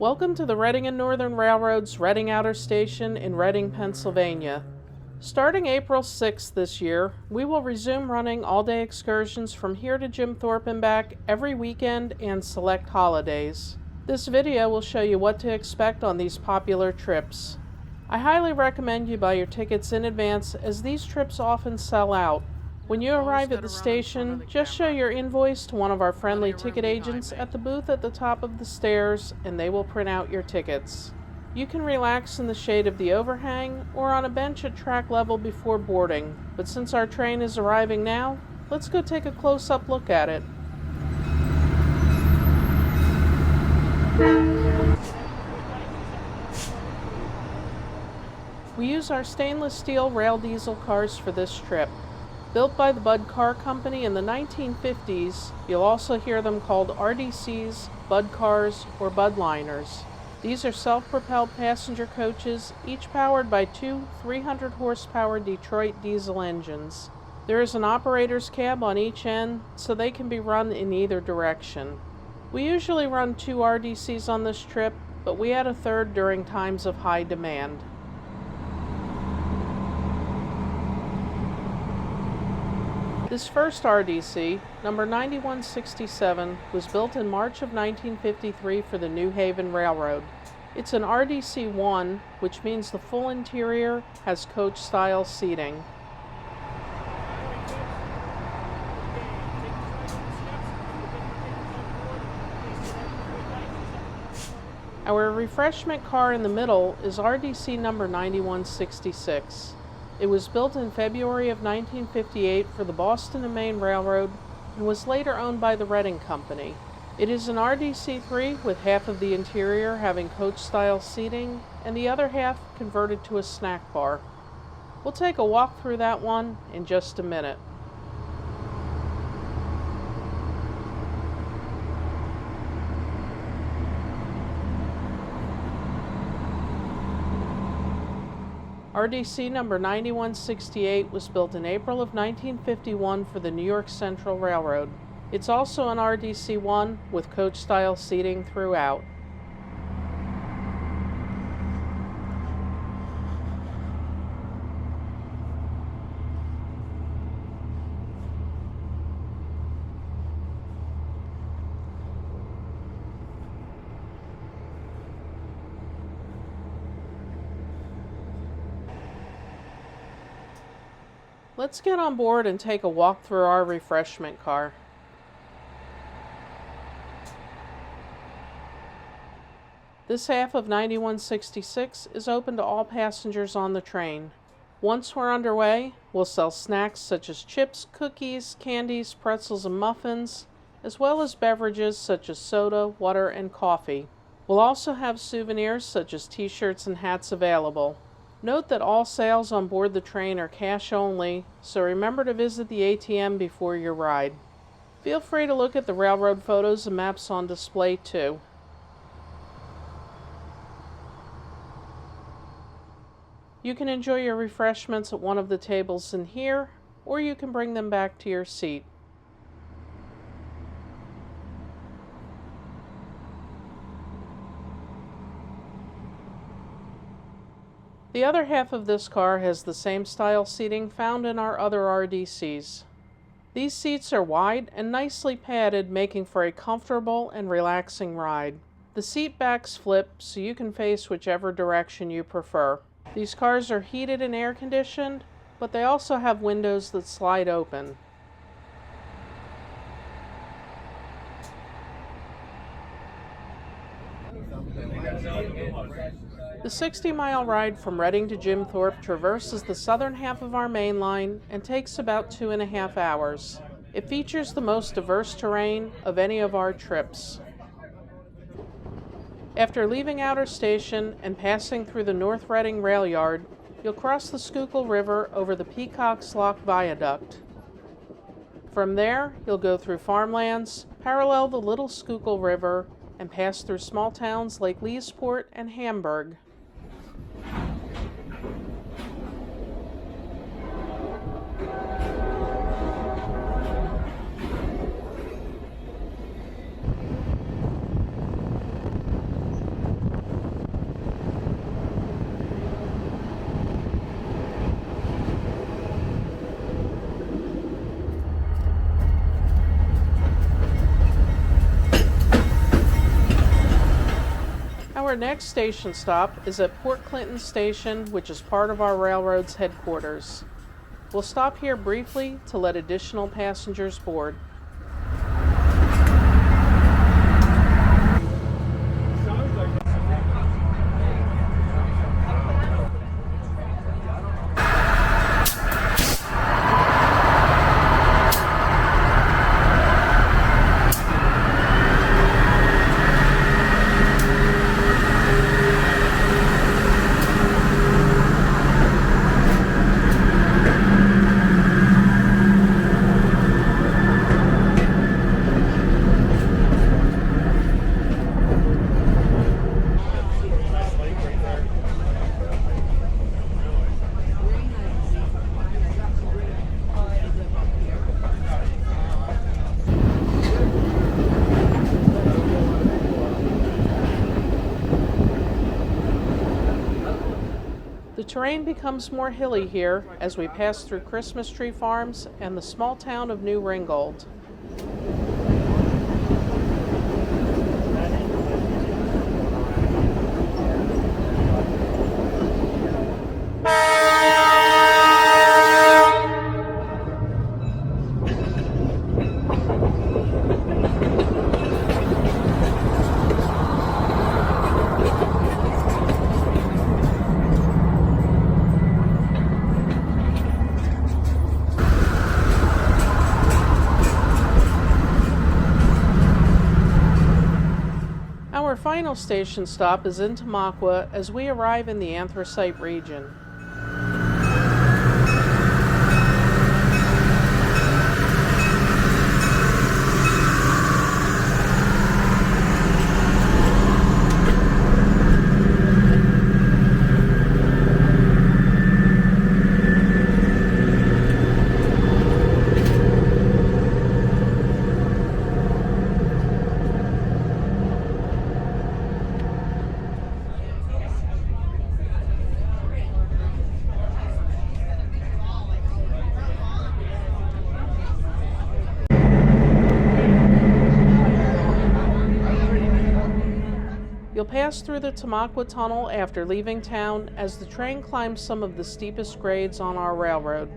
Welcome to the Reading and Northern Railroad's Reading Outer Station in Reading, Pennsylvania. Starting April 6th this year, we will resume running all-day excursions from here to Jim Thorpe and back every weekend and select holidays. This video will show you what to expect on these popular trips. I highly recommend you buy your tickets in advance as these trips often sell out. When you arrive at the station, just show your invoice to one of our friendly ticket agents at the booth at the top of the stairs and they will print out your tickets. You can relax in the shade of the overhang or on a bench at track level before boarding, but since our train is arriving now, let's go take a close-up look at it. We use our stainless steel rail diesel cars for this trip. Built by the Budd Car Company in the 1950s, you'll also hear them called RDCs, Budd Cars, or Budliners. These are self-propelled passenger coaches, each powered by two 300-horsepower Detroit diesel engines. There is an operator's cab on each end, so they can be run in either direction. We usually run 2 RDCs on this trip, but we add a third during times of high demand. This first RDC, number 9167, was built in March of 1953 for the New Haven Railroad. It's an RDC-1, which means the full interior has coach-style seating. Our refreshment car in the middle is RDC number 9166. It was built in February of 1958 for the Boston and Maine Railroad and was later owned by the Reading Company. It is an RDC-3 with half of the interior having coach-style seating and the other half converted to a snack bar. We'll take a walk through that one in just a minute. RDC number 9168 was built in April of 1951 for the New York Central Railroad. It's also an RDC-1 with coach-style seating throughout. Let's get on board and take a walk through our refreshment car. This half of 9166 is open to all passengers on the train. Once we're underway, we'll sell snacks such as chips, cookies, candies, pretzels, and muffins, as well as beverages such as soda, water, and coffee. We'll also have souvenirs such as t-shirts and hats available. Note that all sales on board the train are cash only, so remember to visit the ATM before your ride. Feel free to look at the railroad photos and maps on display too. You can enjoy your refreshments at one of the tables in here, or you can bring them back to your seat. The other half of this car has the same style seating found in our other RDCs. These seats are wide and nicely padded, making for a comfortable and relaxing ride. The seat backs flip so you can face whichever direction you prefer. These cars are heated and air conditioned, but they also have windows that slide open. The 60-mile ride from Reading to Jim Thorpe traverses the southern half of our main line and takes about 2.5 hours. It features the most diverse terrain of any of our trips. After leaving Outer Station and passing through the North Reading Rail Yard, you'll cross the Schuylkill River over the Peacock's Lock Viaduct. From there, you'll go through farmlands, parallel the Little Schuylkill River, and pass through small towns like Leesport and Hamburg. Our next station stop is at Port Clinton Station, which is part of our railroad's headquarters. We'll stop here briefly to let additional passengers board. The terrain becomes more hilly here as we pass through Christmas tree farms and the small town of New Ringgold. Our final station stop is in Tamaqua as we arrive in the Anthracite region. You'll pass through the Tamaqua Tunnel after leaving town as the train climbs some of the steepest grades on our railroad.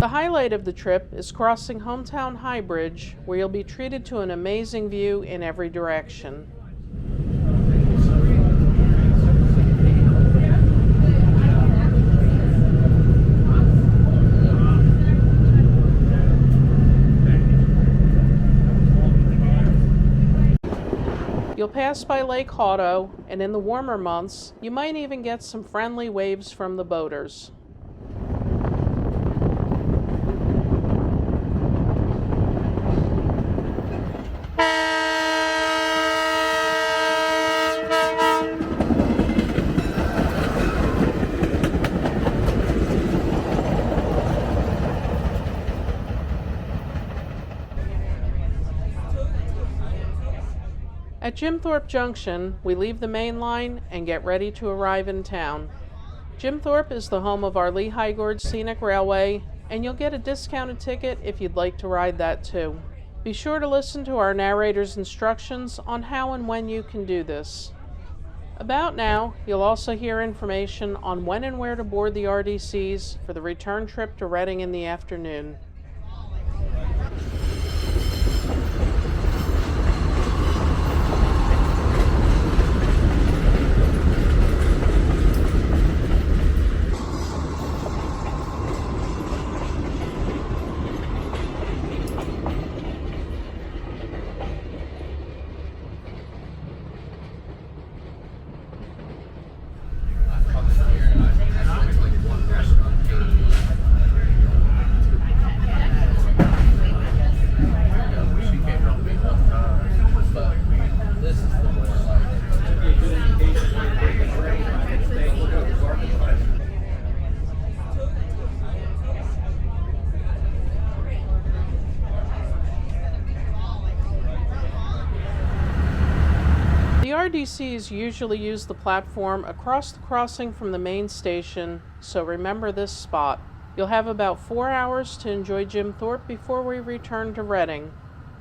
The highlight of the trip is crossing hometown Highbridge, where you'll be treated to an amazing view in every direction. You'll pass by Lake Hauto, and in the warmer months, you might even get some friendly waves from the boaters. At Jim Thorpe Junction, we leave the main line and get ready to arrive in town. Jim Thorpe is the home of our Lehigh Gorge Scenic Railway, and you'll get a discounted ticket if you'd like to ride that too. Be sure to listen to our narrator's instructions on how and when you can do this. About now, you'll also hear information on when and where to board the RDCs for the return trip to Reading in the afternoon. The RDCs usually use the platform across the crossing from the main station, so remember this spot. You'll have about 4 hours to enjoy Jim Thorpe before we return to Reading.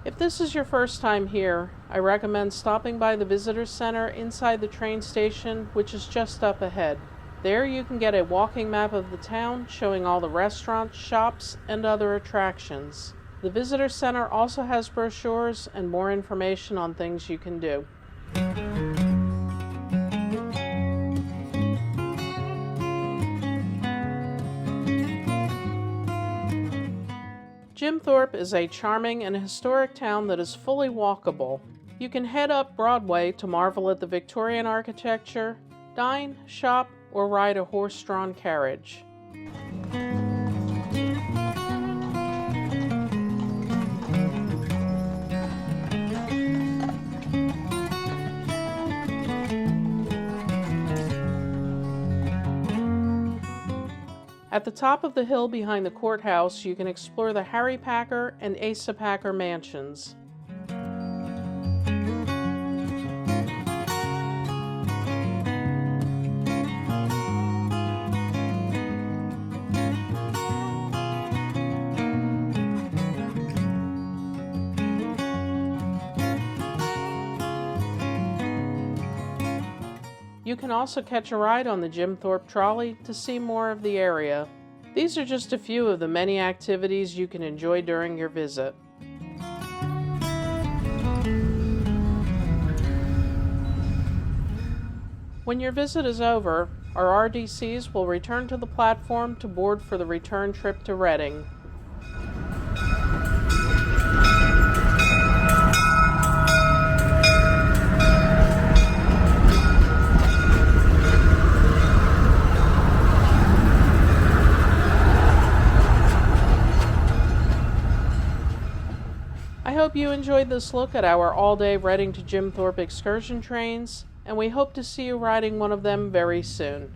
If this is your first time here, I recommend stopping by the Visitor Center inside the train station, which is just up ahead. There you can get a walking map of the town showing all the restaurants, shops, and other attractions. The Visitor Center also has brochures and more information on things you can do. Jim Thorpe is a charming and historic town that is fully walkable. You can head up Broadway to marvel at the Victorian architecture, dine, shop, or ride a horse-drawn carriage. At the top of the hill behind the courthouse, you can explore the Harry Packer and Asa Packer mansions. You can also catch a ride on the Jim Thorpe trolley to see more of the area. These are just a few of the many activities you can enjoy during your visit. When your visit is over, our RDCs will return to the platform to board for the return trip to Reading. I hope you enjoyed this look at our all-day Reading to Jim Thorpe excursion trains, and we hope to see you riding one of them very soon.